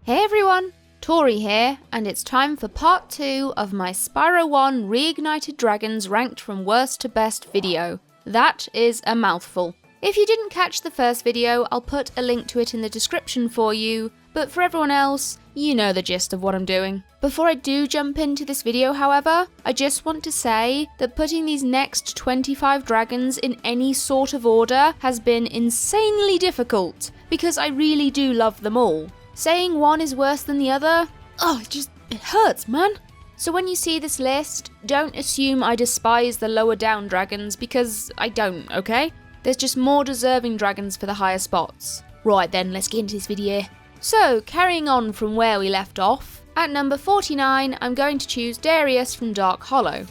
Hey everyone, Tori here, and it's time for part 2 of my Spyro 1 Reignited Dragons ranked from worst to best video. That is a mouthful. If you didn't catch the first video, I'll put a link to it in the description for you, but for everyone else, you know the gist of what I'm doing. Before I do jump into this video, however, I just want to say that putting these next 25 dragons in any sort of order has been insanely difficult, because I really do love them all. Saying one is worse than the other, it hurts, man. So when you see this list, don't assume I despise the lower down dragons, because I don't, okay? There's just more deserving dragons for the higher spots. Right then, let's get into this video. So, carrying on from where we left off, at number 49, I'm going to choose Darius from Dark Hollow.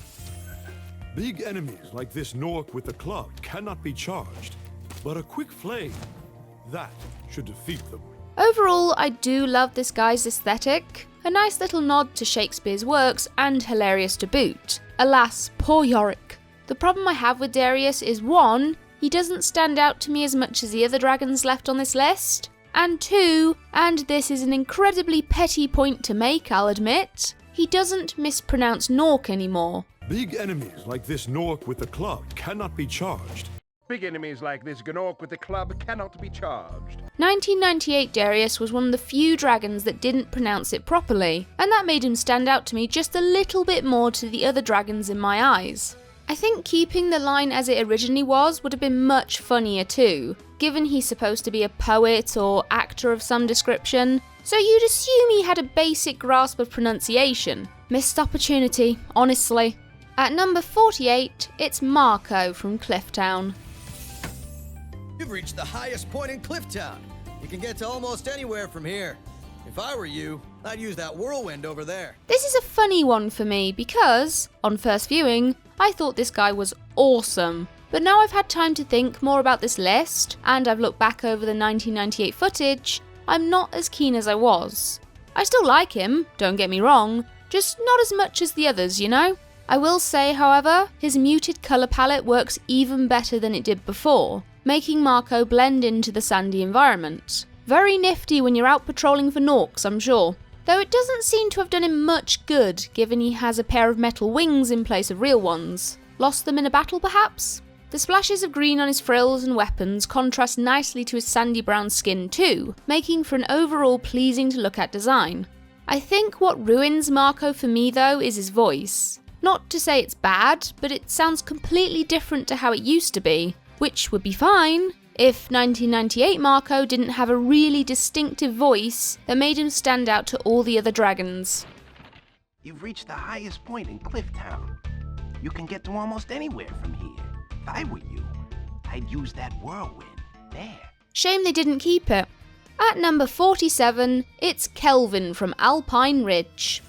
Big enemies like this Nork with the club cannot be charged, but a quick flame, that should defeat them. Overall, I do love this guy's aesthetic. A nice little nod to Shakespeare's works and hilarious to boot. Alas, poor Yorick. The problem I have with Darius is 1, he doesn't stand out to me as much as the other dragons left on this list. And 2, and this is an incredibly petty point to make, I'll admit, he doesn't mispronounce Nork anymore. Big enemies like this Nork with the club cannot be charged. Big enemies like this Gnorc with the club cannot be charged. 1998 Darius was one of the few dragons that didn't pronounce it properly, and that made him stand out to me just a little bit more to the other dragons in my eyes. I think keeping the line as it originally was would have been much funnier too, given he's supposed to be a poet or actor of some description, so you'd assume he had a basic grasp of pronunciation. Missed opportunity, honestly. At number 48, it's Marco from Clifftown. You've reached the highest point in Clifftown. You can get to almost anywhere from here. If I were you, I'd use that whirlwind over there. This is a funny one for me because, on first viewing, I thought this guy was awesome. But now I've had time to think more about this list, and I've looked back over the 1998 footage, I'm not as keen as I was. I still like him, don't get me wrong, just not as much as the others, you know? I will say, however, his muted colour palette works even better than it did before, making Marco blend into the sandy environment. Very nifty when you're out patrolling for Norks, I'm sure. Though it doesn't seem to have done him much good, given he has a pair of metal wings in place of real ones. Lost them in a battle, perhaps? The splashes of green on his frills and weapons contrast nicely to his sandy brown skin too, making for an overall pleasing to look at design. I think what ruins Marco for me though is his voice. Not to say it's bad, but it sounds completely different to how it used to be, which would be fine if 1998 Marco didn't have a really distinctive voice that made him stand out to all the other dragons. You've reached the highest point in Clifftown. You can get to almost anywhere from here. If I were you, I'd use that whirlwind there. Shame they didn't keep it. At number 47, it's Kelvin from Alpine Ridge.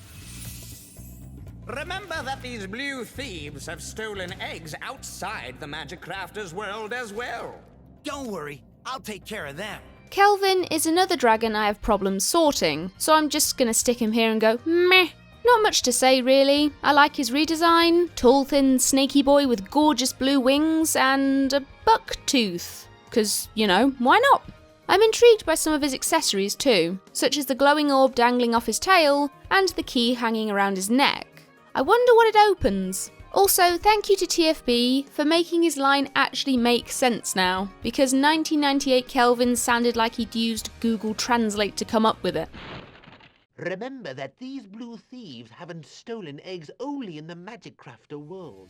Remember that these blue thieves have stolen eggs outside the Magic Crafter's world as well. Don't worry, I'll take care of them. Kelvin is another dragon I have problems sorting, so I'm just gonna stick him here and go, meh. Not much to say really. I like his redesign, tall thin snaky boy with gorgeous blue wings and a buck tooth. 'Cause, you know, why not? I'm intrigued by some of his accessories too, such as the glowing orb dangling off his tail and the key hanging around his neck. I wonder what it opens. Also, thank you to TFB for making his line actually make sense now, because 1998 Kelvin sounded like he'd used Google Translate to come up with it. Remember that these blue thieves haven't stolen eggs only in the Magic Crafter world.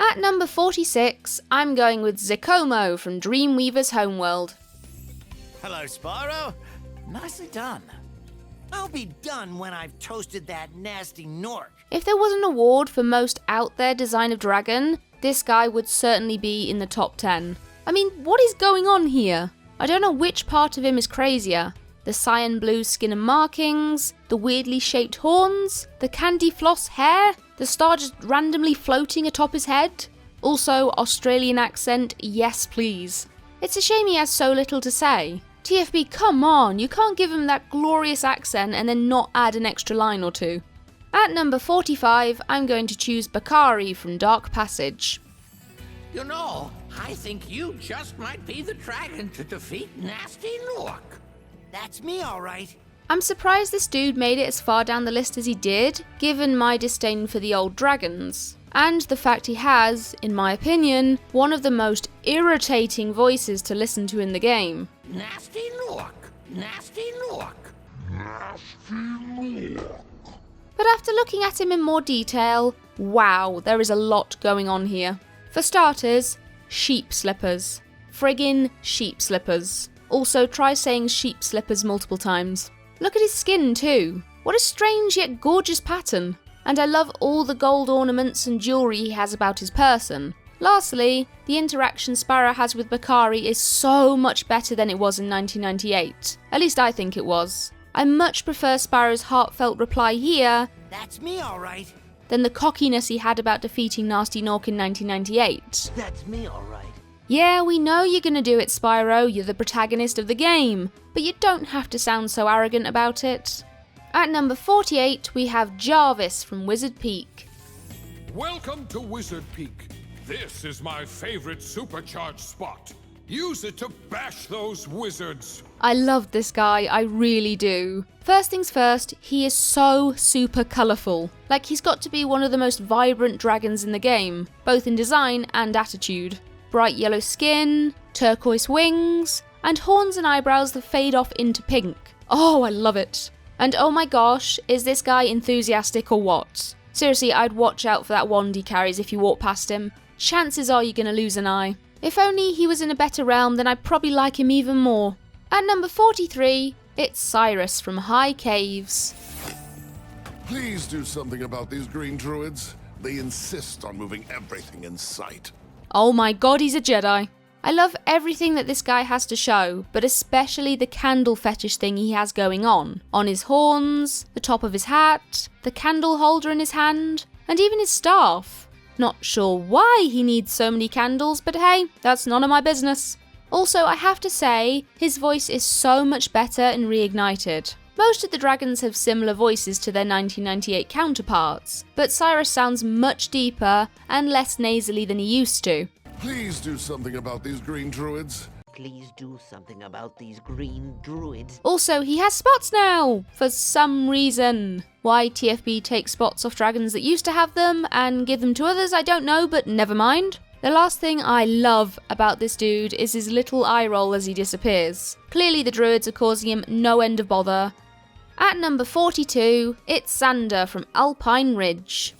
At number 46, I'm going with Zico Mo from Dreamweaver's Homeworld. Hello, Spyro. Nicely done. I'll be done when I've toasted that nasty Nork. If there was an award for most out there design of dragon, this guy would certainly be in the top 10. I mean, what is going on here? I don't know which part of him is crazier. The cyan blue skin and markings, the weirdly shaped horns, the candy floss hair, the star just randomly floating atop his head. Also, Australian accent, yes please. It's a shame he has so little to say. TFB, come on, you can't give him that glorious accent and then not add an extra line or two. At number 45, I'm going to choose Bakari from Dark Passage. You know, I think you just might be the dragon to defeat Nasty Nork. That's me, all right. I'm surprised this dude made it as far down the list as he did, given my disdain for the old dragons. And the fact he has, in my opinion, one of the most irritating voices to listen to in the game. Nasty look! Nasty look! But after looking at him in more detail, wow, there is a lot going on here. For starters, sheep slippers. Friggin' sheep slippers. Also, try saying sheep slippers multiple times. Look at his skin too. What a strange yet gorgeous pattern. And I love all the gold ornaments and jewellery he has about his person. Lastly, the interaction Spyro has with Bakari is so much better than it was in 1998. At least I think it was. I much prefer Spyro's heartfelt reply here, That's me, all right. than the cockiness he had about defeating Nasty Nork in 1998. That's me, all right. Yeah, we know you're gonna do it, Spyro, you're the protagonist of the game, but you don't have to sound so arrogant about it. At number 48, we have Jarvis from Wizard Peak. Welcome to Wizard Peak. This is my favorite supercharged spot. Use it to bash those wizards. I love this guy, I really do. First things first, he is so super colourful. Like, he's got to be one of the most vibrant dragons in the game, both in design and attitude. Bright yellow skin, turquoise wings, and horns and eyebrows that fade off into pink. Oh, I love it. And oh my gosh, is this guy enthusiastic or what? Seriously, I'd watch out for that wand he carries if you walk past him. Chances are you're gonna lose an eye. If only he was in a better realm, then I'd probably like him even more. At number 43, it's Cyrus from High Caves. Please do something about these green druids. They insist on moving everything in sight. Oh my god, he's a Jedi. I love everything that this guy has to show, but especially the candle fetish thing he has going on. On his horns, the top of his hat, the candle holder in his hand, and even his staff. Not sure why he needs so many candles, but hey, that's none of my business. Also, I have to say, his voice is so much better in Reignited. Most of the dragons have similar voices to their 1998 counterparts, but Cyrus sounds much deeper and less nasally than he used to. Please do something about these green druids. Please do something about these green druids. Also, he has spots now, for some reason. Why TFB takes spots off dragons that used to have them and give them to others, I don't know, but never mind. The last thing I love about this dude is his little eye roll as he disappears. Clearly the druids are causing him no end of bother. At number 42, it's Sander from Alpine Ridge.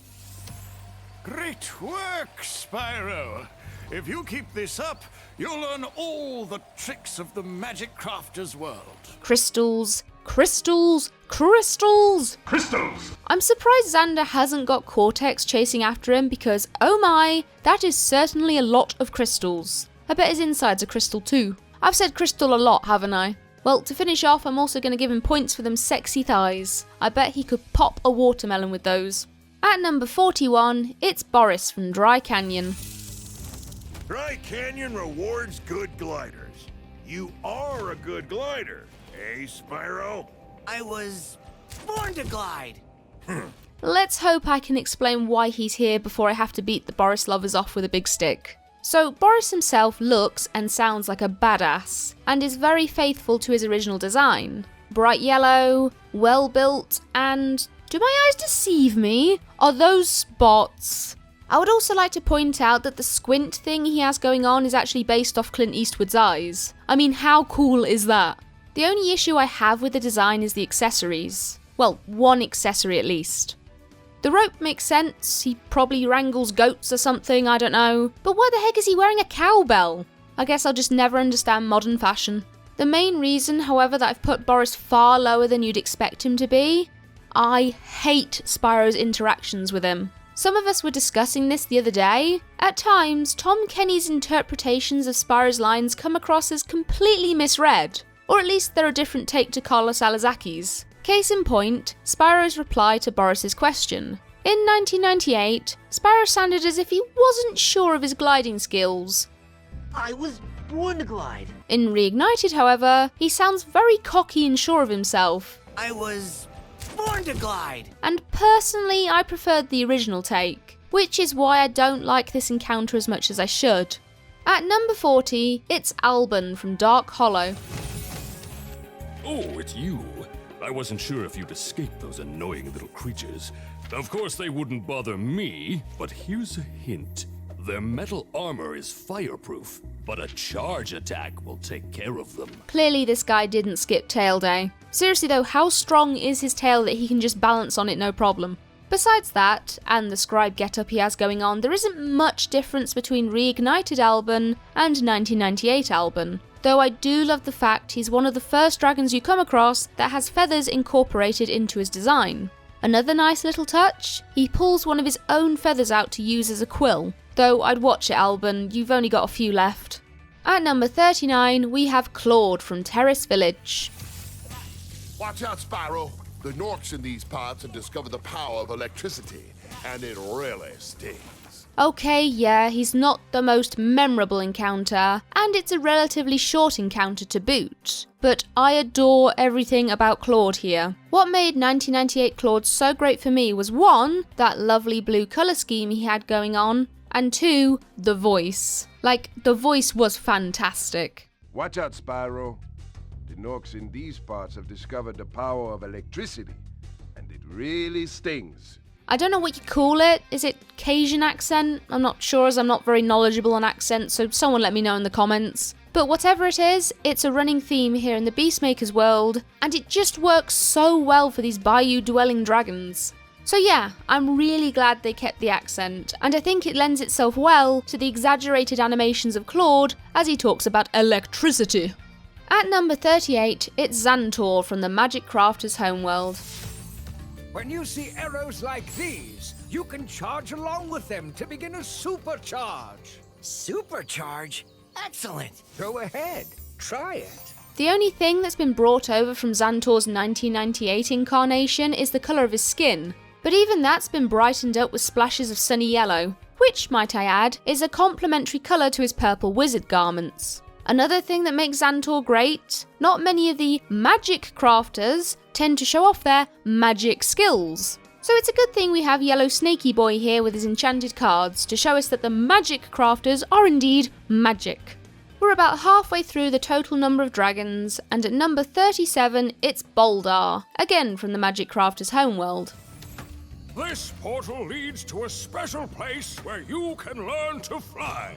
Great work, Spyro! If you keep this up, you'll learn all the tricks of the Magic Crafter's world. Crystals, crystals, crystals! Crystals! I'm surprised Xander hasn't got Cortex chasing after him because, oh my, that is certainly a lot of crystals. I bet his insides are crystal too. I've said crystal a lot, haven't I? Well, to finish off, I'm also going to give him points for them sexy thighs. I bet he could pop a watermelon with those. At number 41, it's Boris from Dry Canyon. Dry Canyon rewards good gliders. You are a good glider, eh, Spyro? I was born to glide. Let's hope I can explain why he's here before I have to beat the Boris lovers off with a big stick. So, Boris himself looks and sounds like a badass, and is very faithful to his original design. Bright yellow, well built, and, do my eyes deceive me? Are those spots? I would also like to point out that the squint thing he has going on is actually based off Clint Eastwood's eyes. I mean, how cool is that? The only issue I have with the design is the accessories. Well, one accessory at least. The rope makes sense, he probably wrangles goats or something, I don't know. But why the heck is he wearing a cowbell? I guess I'll just never understand modern fashion. The main reason, however, that I've put Boris far lower than you'd expect him to be, I hate Spyro's interactions with him. Some of us were discussing this the other day. At times, Tom Kenny's interpretations of Spyro's lines come across as completely misread, or at least they're a different take to Carlos Alazaki's. Case in point, Spyro's reply to Boris's question. In 1998, Spyro sounded as if he wasn't sure of his gliding skills. I was born to glide. In Reignited, however, he sounds very cocky and sure of himself. I was born to glide. And personally, I preferred the original take, which is why I don't like this encounter as much as I should. At number 40, it's Alban from Dark Hollow. Oh, it's you. I wasn't sure if you'd escape those annoying little creatures. Of course they wouldn't bother me, but here's a hint. Their metal armor is fireproof, but a charge attack will take care of them. Clearly this guy didn't skip tail day. Seriously though, how strong is his tail that he can just balance on it no problem? Besides that, and the scribe getup he has going on, there isn't much difference between Reignited Alban and 1998 Alban. Though I do love the fact he's one of the first dragons you come across that has feathers incorporated into his design. Another nice little touch, he pulls one of his own feathers out to use as a quill. Though I'd watch it, Alban, you've only got a few left. At number 39, we have Claude from Terrace Village. Watch out, Spyro. The Norks in these parts have discovered the power of electricity, and it really stings. Okay, yeah, he's not the most memorable encounter, and it's a relatively short encounter to boot. But I adore everything about Claude here. What made 1998 Claude so great for me was 1, that lovely blue colour scheme he had going on, and 2, the voice. Like, the voice was fantastic. Watch out, Spyro. The Norks in these parts have discovered the power of electricity, and it really stings. I don't know what you call it. Is it Cajun accent? I'm not sure, as I'm not very knowledgeable on accents, so someone let me know in the comments. But whatever it is, it's a running theme here in the Beastmaker's world, and it just works so well for these bayou-dwelling dragons. So yeah, I'm really glad they kept the accent, and I think it lends itself well to the exaggerated animations of Claude as he talks about electricity. At number 38, it's Xantor from the Magic Crafter's homeworld. When you see arrows like these, you can charge along with them to begin a supercharge. Supercharge? Excellent! Go ahead, try it. The only thing that's been brought over from Xantor's 1998 incarnation is the colour of his skin, but even that's been brightened up with splashes of sunny yellow, which, might I add, is a complementary colour to his purple wizard garments. Another thing that makes Xantor great, not many of the magic crafters tend to show off their magic skills. So it's a good thing we have Yellow Snaky Boy here with his enchanted cards to show us that the magic crafters are indeed magic. We're about halfway through the total number of dragons, and at number 37 it's Boldar, again from the Magic Crafter's homeworld. This portal leads to a special place where you can learn to fly.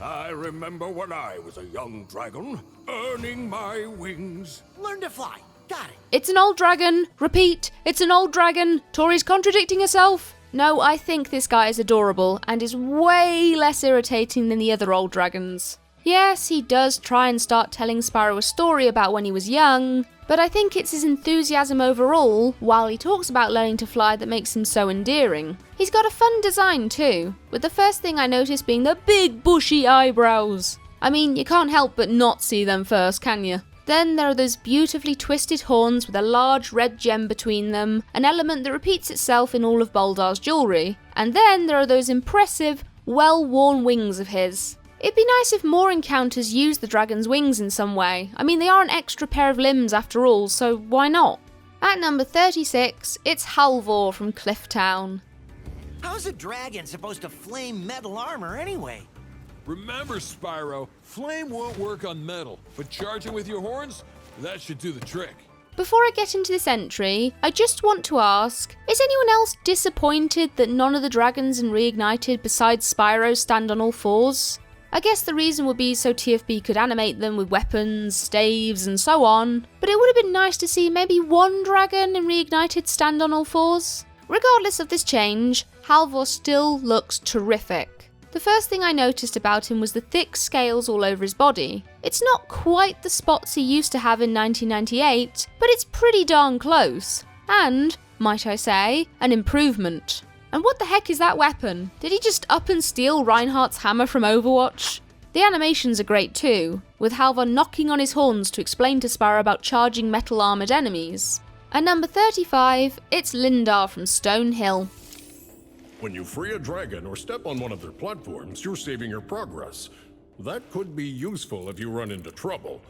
I remember when I was a young dragon, earning my wings. Learn to fly. Got it. It's an old dragon. Repeat, it's an old dragon. Tori's contradicting herself. No, I think this guy is adorable and is way less irritating than the other old dragons. Yes, he does try and start telling Spyro a story about when he was young, but I think it's his enthusiasm overall, while he talks about learning to fly, that makes him so endearing. He's got a fun design too, with the first thing I noticed being the big bushy eyebrows. I mean, you can't help but not see them first, can you? Then there are those beautifully twisted horns with a large red gem between them, an element that repeats itself in all of Boldar's jewellery. And then there are those impressive, well-worn wings of his. It'd be nice if more encounters used the dragon's wings in some way. I mean, they are an extra pair of limbs after all, so why not? At number 36, it's Halvor from Clifftown. How's a dragon supposed to flame metal armor anyway? Remember, Spyro, flame won't work on metal, but charging with your horns, that should do the trick. Before I get into this entry, I just want to ask, is anyone else disappointed that none of the dragons in Reignited besides Spyro stand on all fours? I guess the reason would be so TFB could animate them with weapons, staves and so on, but it would have been nice to see maybe one dragon in Reignited stand on all fours. Regardless of this change, Halvor still looks terrific. The first thing I noticed about him was the thick scales all over his body. It's not quite the spots he used to have in 1998, but it's pretty darn close. And, might I say, an improvement. And what the heck is that weapon? Did he just up and steal Reinhardt's hammer from Overwatch? The animations are great too, with Halvor knocking on his horns to explain to Spyro about charging metal armoured enemies. At number 35, it's Lindar from Stone Hill. When you free a dragon or step on one of their platforms, you're saving your progress. That could be useful if you run into trouble.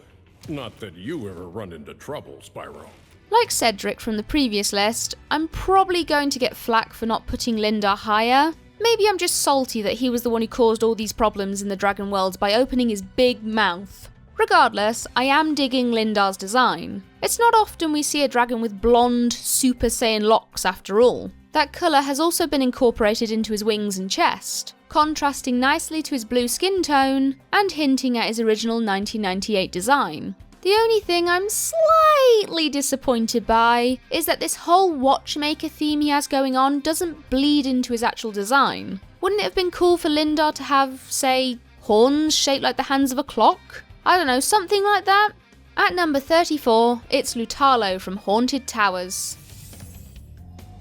Not that you ever run into trouble, Spyro. Like Cedric from the previous list, I'm probably going to get flack for not putting Lindar higher. Maybe I'm just salty that he was the one who caused all these problems in the Dragon Worlds by opening his big mouth. Regardless, I am digging Lindar's design. It's not often we see a dragon with blonde, Super Saiyan locks after all. That colour has also been incorporated into his wings and chest, contrasting nicely to his blue skin tone and hinting at his original 1998 design. The only thing I'm slightly disappointed by is that this whole watchmaker theme he has going on doesn't bleed into his actual design. Wouldn't it have been cool for Lindar to have, say, horns shaped like the hands of a clock? I don't know, something like that? At number 34, it's Lutalo from Haunted Towers.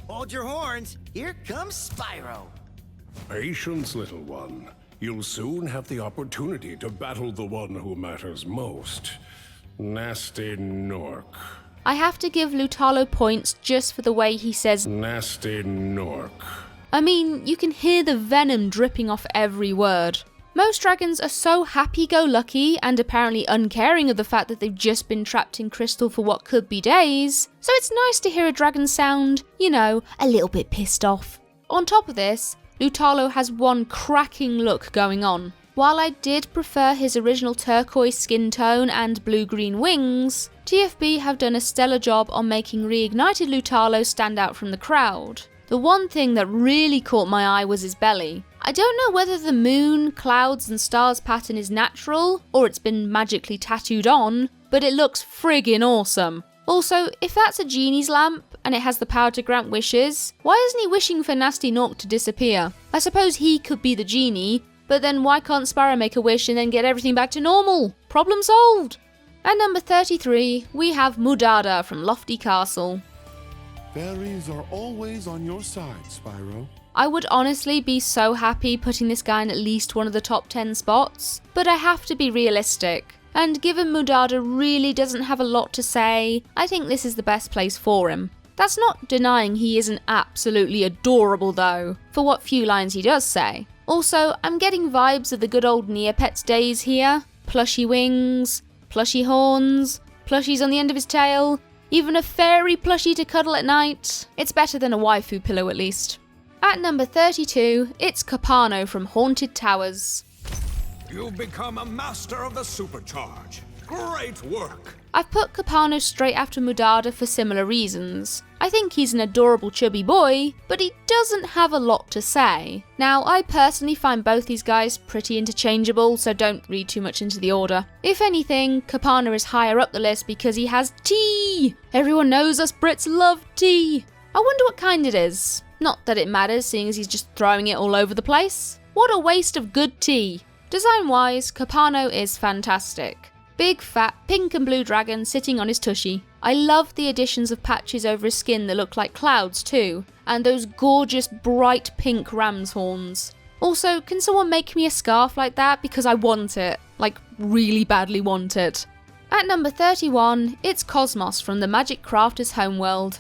Hold your horns, here comes Spyro. Patience, little one. You'll soon have the opportunity to battle the one who matters most. Nasty Nork. I have to give Lutalo points just for the way he says Nasty Nork. I mean, you can hear the venom dripping off every word. Most dragons are so happy-go-lucky and apparently uncaring of the fact that they've just been trapped in crystal for what could be days, so it's nice to hear a dragon sound, you know, a little bit pissed off. On top of this, Lutalo has one cracking look going on. While I did prefer his original turquoise skin tone and blue-green wings, TFB have done a stellar job on making Reignited Lutalo stand out from the crowd. The one thing that really caught my eye was his belly. I don't know whether the moon, clouds and stars pattern is natural or it's been magically tattooed on, but it looks friggin' awesome. Also, if that's a genie's lamp and it has the power to grant wishes, why isn't he wishing for Nasty Nork to disappear? I suppose he could be the genie, but then why can't Spyro make a wish and then get everything back to normal? Problem solved! At number 33, we have Mudada from Lofty Castle. Fairies are always on your side, Spyro. I would honestly be so happy putting this guy in at least one of the top 10 spots, but I have to be realistic. And given Mudada really doesn't have a lot to say, I think this is the best place for him. That's not denying he isn't absolutely adorable though, for what few lines he does say. Also, I'm getting vibes of the good old Neopets days here. Plushy wings, plushy horns, plushies on the end of his tail, even a fairy plushie to cuddle at night. It's better than a waifu pillow at least. At number 32, it's Capano from Haunted Towers. You've become a master of the supercharge. Great work! I've put Capano straight after Mudada for similar reasons. I think he's an adorable chubby boy, but he doesn't have a lot to say. Now, I personally find both these guys pretty interchangeable, so don't read too much into the order. If anything, Capano is higher up the list because he has tea! Everyone knows us Brits love tea! I wonder what kind it is. Not that it matters, seeing as he's just throwing it all over the place. What a waste of good tea! Design-wise, Capano is fantastic. Big, fat, pink and blue dragon sitting on his tushy. I love the additions of patches over his skin that look like clouds too, and those gorgeous bright pink ram's horns. Also, can someone make me a scarf like that because I want it, like really badly want it. At number 31, it's Cosmos from the Magic Crafters homeworld.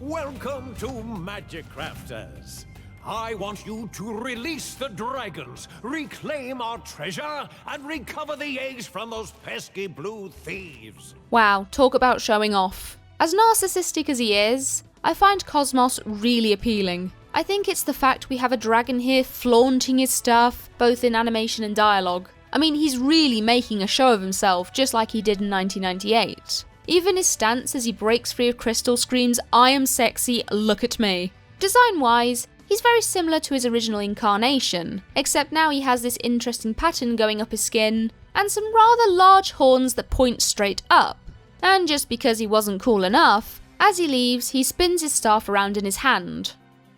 Welcome to Magic Crafters. I want you to release the dragons, reclaim our treasure, and recover the eggs from those pesky blue thieves. Wow, talk about showing off. As narcissistic as he is, I find Cosmos really appealing. I think it's the fact we have a dragon here flaunting his stuff, both in animation and dialogue. I mean, he's really making a show of himself, just like he did in 1998. Even his stance as he breaks free of crystal screams, "I am sexy, look at me." Design-wise, he's very similar to his original incarnation, except now he has this interesting pattern going up his skin, and some rather large horns that point straight up. And just because he wasn't cool enough, as he leaves, he spins his staff around in his hand.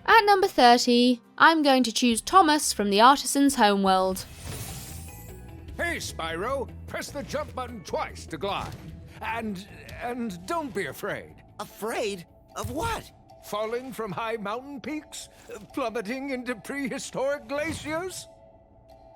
At number 30, I'm going to choose Thomas from the Artisan's homeworld. Hey, Spyro, press the jump button twice to glide. And don't be afraid. Afraid? Of what? Falling from high mountain peaks? Plummeting into prehistoric glaciers?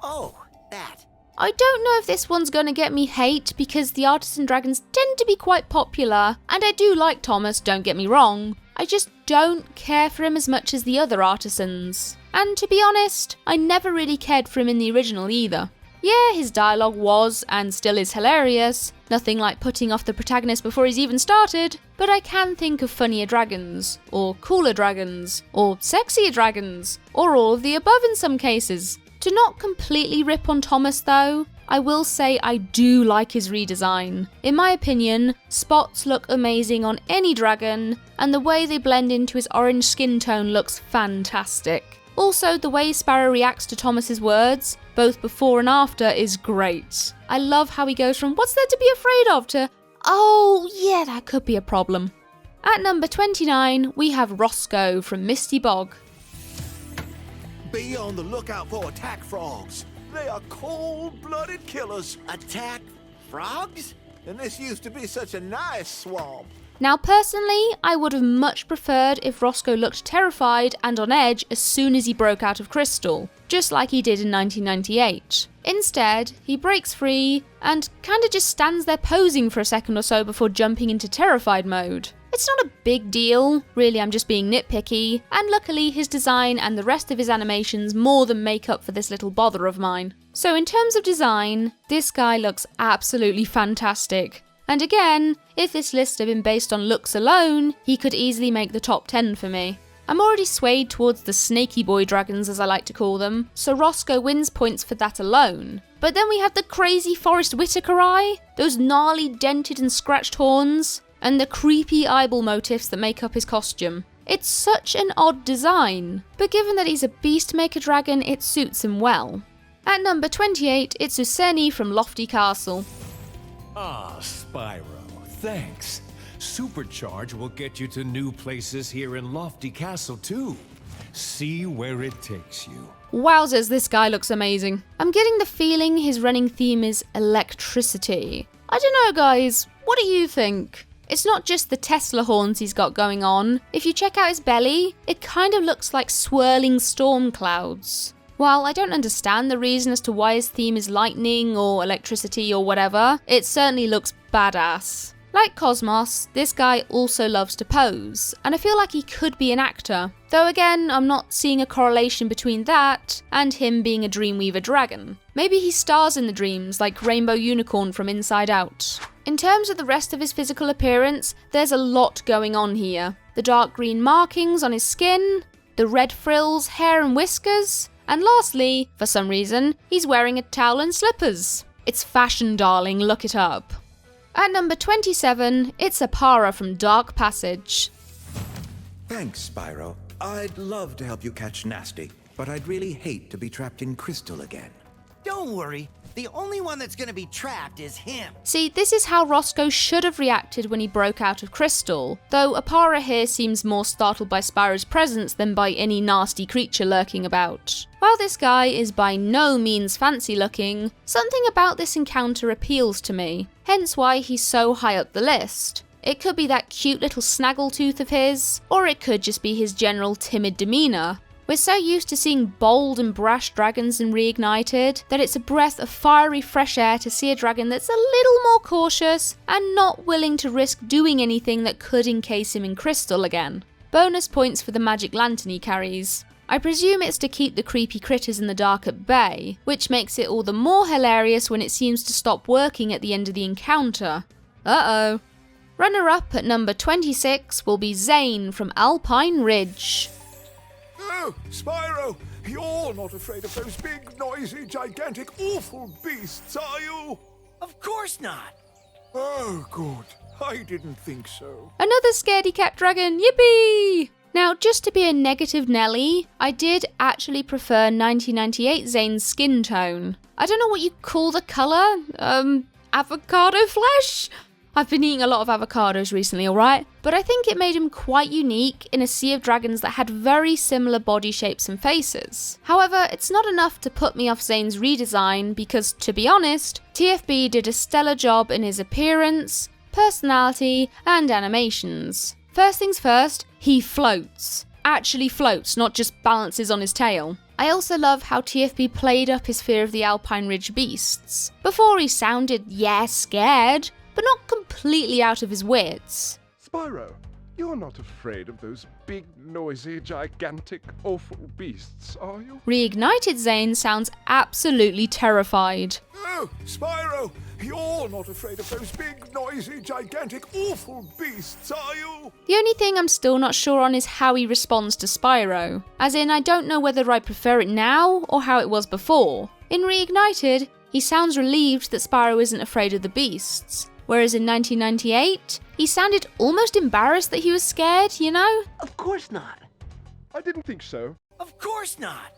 Oh, that. I don't know if this one's going to get me hate because the Artisan Dragons tend to be quite popular, and I do like Thomas, don't get me wrong. I just don't care for him as much as the other Artisans. And to be honest, I never really cared for him in the original either. Yeah, his dialogue was, and still is hilarious, nothing like putting off the protagonist before he's even started, but I can think of funnier dragons, or cooler dragons, or sexier dragons, or all of the above in some cases. To not completely rip on Thomas though, I will say I do like his redesign. In my opinion, spots look amazing on any dragon, and the way they blend into his orange skin tone looks fantastic. Also, the way Spyro reacts to Thomas's words, both before and after, is great. I love how he goes from "what's there to be afraid of" to "oh yeah, that could be a problem." At number 29, we have Roscoe from Misty Bog. Be on the lookout for attack frogs. They are cold-blooded killers. Attack frogs? And this used to be such a nice swamp. Now personally, I would have much preferred if Roscoe looked terrified and on edge as soon as he broke out of Crystal, just like he did in 1998. Instead, he breaks free and kinda just stands there posing for a second or so before jumping into terrified mode. It's not a big deal, really I'm just being nitpicky, and luckily his design and the rest of his animations more than make up for this little bother of mine. So in terms of design, this guy looks absolutely fantastic. And again, if this list had been based on looks alone, he could easily make the top 10 for me. I'm already swayed towards the snaky boy dragons as I like to call them, so Roscoe wins points for that alone. But then we have the crazy Forrest Whitaker eye, those gnarly dented and scratched horns, and the creepy eyeball motifs that make up his costume. It's such an odd design, but given that he's a Beastmaker dragon, it suits him well. At number 28, it's Useni from Lofty Castle. Ah, Spyro, thanks. Supercharge will get you to new places here in Lofty Castle too. See where it takes you. Wowzers, this guy looks amazing. I'm getting the feeling his running theme is electricity. I don't know guys, what do you think? It's not just the Tesla horns he's got going on. If you check out his belly, it kind of looks like swirling storm clouds. While I don't understand the reason as to why his theme is lightning or electricity or whatever, it certainly looks badass. Like Cosmos, this guy also loves to pose, and I feel like he could be an actor. Though again, I'm not seeing a correlation between that and him being a Dreamweaver dragon. Maybe he stars in the dreams like Rainbow Unicorn from Inside Out. In terms of the rest of his physical appearance, there's a lot going on here. The dark green markings on his skin, the red frills, hair and whiskers, and lastly, for some reason, he's wearing a towel and slippers. It's fashion, darling, look it up. At number 27, it's Apara from Dark Passage. Thanks, Spyro. I'd love to help you catch Nasty, but I'd really hate to be trapped in Crystal again. Don't worry, the only one that's gonna be trapped is him. See, this is how Roscoe should have reacted when he broke out of Crystal, though Apara here seems more startled by Spyro's presence than by any nasty creature lurking about. While this guy is by no means fancy looking, something about this encounter appeals to me, hence why he's so high up the list. It could be that cute little snaggletooth of his, or it could just be his general timid demeanour. We're so used to seeing bold and brash dragons in Reignited that it's a breath of fiery fresh air to see a dragon that's a little more cautious and not willing to risk doing anything that could encase him in Crystal again. Bonus points for the magic lantern he carries. I presume it's to keep the creepy critters in the dark at bay, which makes it all the more hilarious when it seems to stop working at the end of the encounter. Uh-oh. Runner-up at number 26 will be Zane from Alpine Ridge. Oh, Spyro, you're not afraid of those big, noisy, gigantic, awful beasts, are you? Of course not. Oh, good. I didn't think so. Another scaredy-cat dragon, yippee! Now, just to be a negative Nelly, I did actually prefer 1998 Zane's skin tone. I don't know what you call the colour, avocado flesh? I've been eating a lot of avocados recently, alright? But I think it made him quite unique in a sea of dragons that had very similar body shapes and faces. However, it's not enough to put me off Zane's redesign because, to be honest, TFB did a stellar job in his appearance, personality, and animations. First things first, he floats. Actually floats, not just balances on his tail. I also love how TFB played up his fear of the Alpine Ridge beasts. Before he sounded, scared, but not completely out of his wits. Spyro, you're not afraid of those big, noisy, gigantic, awful beasts, are you? Reignited Zane sounds absolutely terrified. Oh, Spyro, you're not afraid of those big, noisy, gigantic, awful beasts, are you? The only thing I'm still not sure on is how he responds to Spyro. As in, I don't know whether I prefer it now or how it was before. In Reignited, he sounds relieved that Spyro isn't afraid of the beasts. Whereas in 1998, he sounded almost embarrassed that he was scared, you know? Of course not. I didn't think so. Of course not.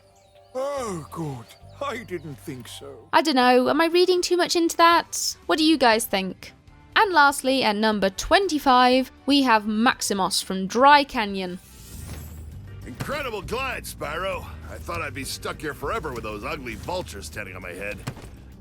Oh, good. I didn't think so. I don't know, am I reading too much into that? What do you guys think? And lastly, at number 25, we have Maximus from Dry Canyon. Incredible glide, Spyro. I thought I'd be stuck here forever with those ugly vultures standing on my head.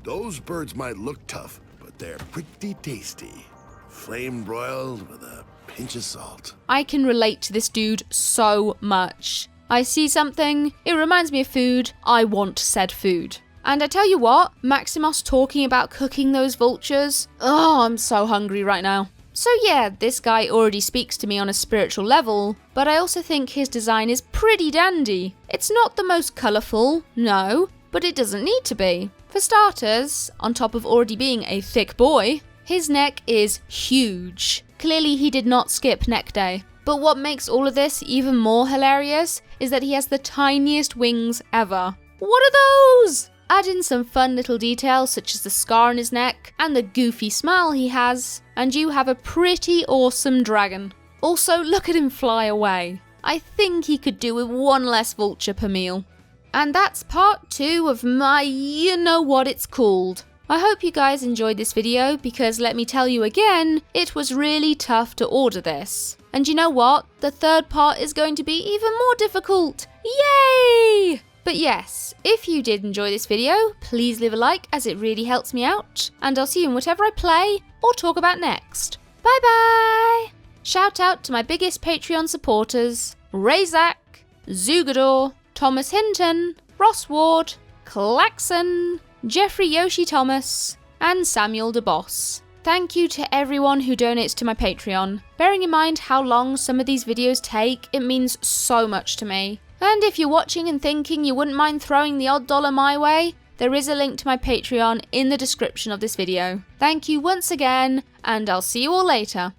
Those birds might look tough, but they're pretty tasty. Flame broiled with a pinch of salt. I can relate to this dude so much. I see something, it reminds me of food, I want said food. And I tell you what, Maximus talking about cooking those vultures, oh, I'm so hungry right now. So yeah, this guy already speaks to me on a spiritual level, but I also think his design is pretty dandy. It's not the most colourful, no, but it doesn't need to be. For starters, on top of already being a thick boy, his neck is huge. Clearly he did not skip neck day. But what makes all of this even more hilarious is that he has the tiniest wings ever. What are those? Add in some fun little details such as the scar on his neck and the goofy smile he has, and you have a pretty awesome dragon. Also, look at him fly away. I think he could do with one less vulture per meal. And that's part 2 of my you know what it's called. I hope you guys enjoyed this video because let me tell you again, it was really tough to order this. And you know what? The third part is going to be even more difficult. Yay! But yes, if you did enjoy this video, please leave a like as it really helps me out. And I'll see you in whatever I play or talk about next. Bye bye! Shout out to my biggest Patreon supporters, Razak, Zugador, Thomas Hinton, Ross Ward, Klaxon, Jeffrey Yoshi Thomas, and Samuel DeBoss. Thank you to everyone who donates to my Patreon. Bearing in mind how long some of these videos take, it means so much to me. And if you're watching and thinking you wouldn't mind throwing the odd dollar my way, there is a link to my Patreon in the description of this video. Thank you once again, and I'll see you all later.